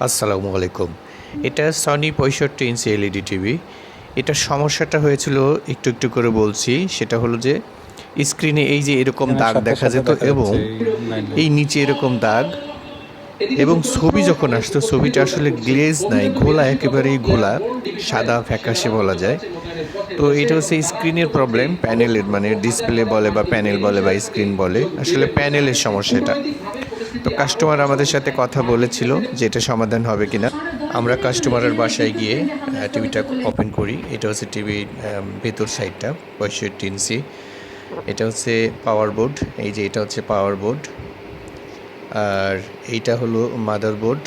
আসসালামু আলাইকুম। এটা সনি 65 ইঞ্চি এলইডি টিভি। এটার সমস্যাটা হয়েছিল একটু করে বলছি। সেটা হলো যে স্ক্রিনে এই যে এরকম এখানে দাগ সাথে দেখা সাথে যেত দেখা এবং যাচ্ছে এই লাইনটা। এই নিচে এরকম দাগ এবং ছবি যখন আসতো ছবিটা আসলে গ্লেজ নাই, ঘোলা, একেবারেই ঘোলা, সাদা ফ্যাকাশে বলা যায়। তো এটা হচ্ছে স্ক্রিনের প্রবলেম, প্যানেলের মানে ডিসপ্লে বলে বা প্যানেল বলে বা স্ক্রিন বলে। আসলে প্যানেলের সমস্যা এটা। তো কাস্টমার আমাদের সাথে কথা বলেছিল যে এটা সমাধান হবে কিনা। আমরা কাস্টমারের বাসায় গিয়ে টিভিটা ওপেন করি। এটা হচ্ছে টিভির ভেতর সাইডটা 65 ইঞ্চি। এটা হচ্ছে পাওয়ার বোর্ড। এই যে এটা হচ্ছে পাওয়ার বোর্ড, আর এইটা হলো মাদারবোর্ড।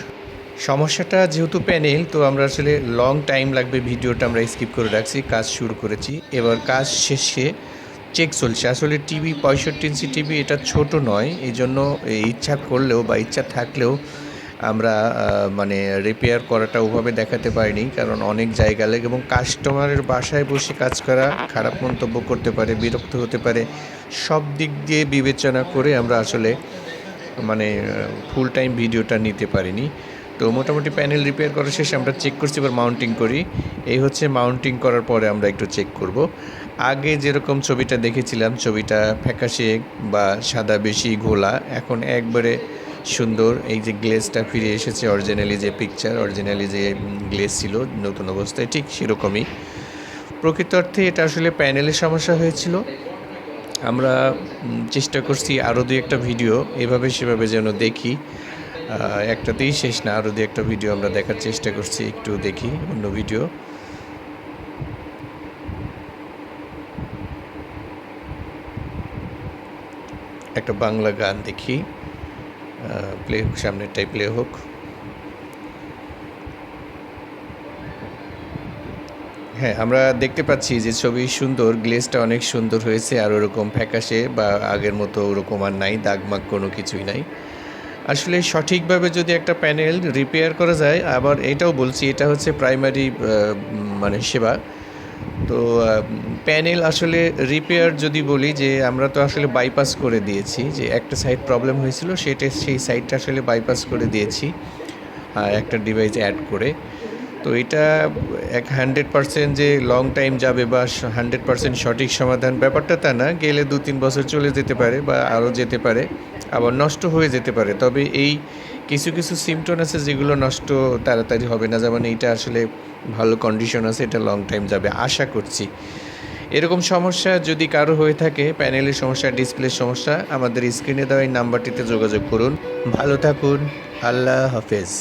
সমস্যাটা যেহেতু প্যানেল, তো আমরা আসলে লং টাইম লাগবে, ভিডিওটা আমরা স্কিপ করে রাখছি, কাজ শুরু করেছি। এবার কাজ শেষে চেক চলছে। আসলে টিভি 65 ইঞ্চি টিভি এটা ছোট নয়, এই জন্য ইচ্ছা করলেও বা ইচ্ছা থাকলেও আমরা মানে রিপেয়ার করাটা ওভাবে দেখাতে পারিনি, কারণ অনেক জায়গা লাগে এবং কাস্টমারের বাসায় বসে কাজ করা, খারাপ মন্তব্য করতে পারে, বিরক্ত হতে পারে। সব দিক দিয়ে বিবেচনা করে আমরা আসলে মানে ফুল টাইম ভিডিওটা নিতে পারিনি। তো মোটামুটি প্যানেল রিপেয়ার করা শেষে আমরা চেক করছি, এবার মাউন্টিং করি। এই হচ্ছে মাউন্টিং করার পরে আমরা একটু চেক করব। আগে যেরকম ছবিটা দেখেছিলাম, ছবিটা ফ্যাকাশে বা সাদা বেশি ঘোলা, এখন একবারে সুন্দর। এই যে গ্লেজটা ফিরে এসেছে, অরিজিনালি যে পিকচার, অরিজিনালি যে গ্লেজ ছিল নতুন অবস্থায়, ঠিক সেরকমই। প্রকৃত অর্থে এটা আসলে প্যানেলের সমস্যা হয়েছিল। আমরা চেষ্টা করছি আরও দু একটা ভিডিও এভাবে সেভাবে যেন দেখি। একটাতেই শেষ না, আরও দু একটা ভিডিও আমরা দেখার চেষ্টা করছি। একটু দেখি অন্য ভিডিও। একটা বাংলা গান দেখি, প্লে হোক, সামনেরটাই প্লে হোক। হ্যাঁ, আমরা দেখতে পাচ্ছি যে ছবি সুন্দর, গ্লেজটা অনেক সুন্দর হয়েছে, আর ওরকম ফ্যাকাশে বা আগের মতো ওরকম আর নাই, দাগমাগ কোনো কিছুই নাই। আসলে সঠিকভাবে যদি একটা প্যানেল রিপেয়ার করা যায়, আবার এটাও বলছি এটা হচ্ছে প্রাইমারি মানে সেবা। তো প্যানেল আসলে রিপেয়ার যদি বলি, যে আমরা তো আসলে বাইপাস করে দিয়েছি, যে একটা সাইড প্রবলেম হয়েছিল সেই সাইডটা আসলে বাইপাস করে দিয়েছি একটা ডিভাইস অ্যাড করে। তো এটা 100% যে লং টাইম যাবে বা 100% সঠিক সমাধান, ব্যাপারটা তা না। গেলে 2-3 বছর চলে যেতে পারে বা আরও যেতে পারে, আবার নষ্ট হয়ে যেতে পারে। তবে এই কিছু সিমটন আছে যেগুলো নষ্ট তাড়াতাড়ি হবে না, যেমন এইটা আসলে ভালো কন্ডিশন আছে, এটা লং টাইম যাবে আশা করছি। এরকম সমস্যা যদি কারো হয়ে থাকে, প্যানেলের সমস্যা, ডিসপ্লের সমস্যা, আমাদের স্ক্রিনে দেওয়া এই নাম্বারটিতে যোগাযোগ করুন। ভালো থাকুন, আল্লাহ হাফেজ।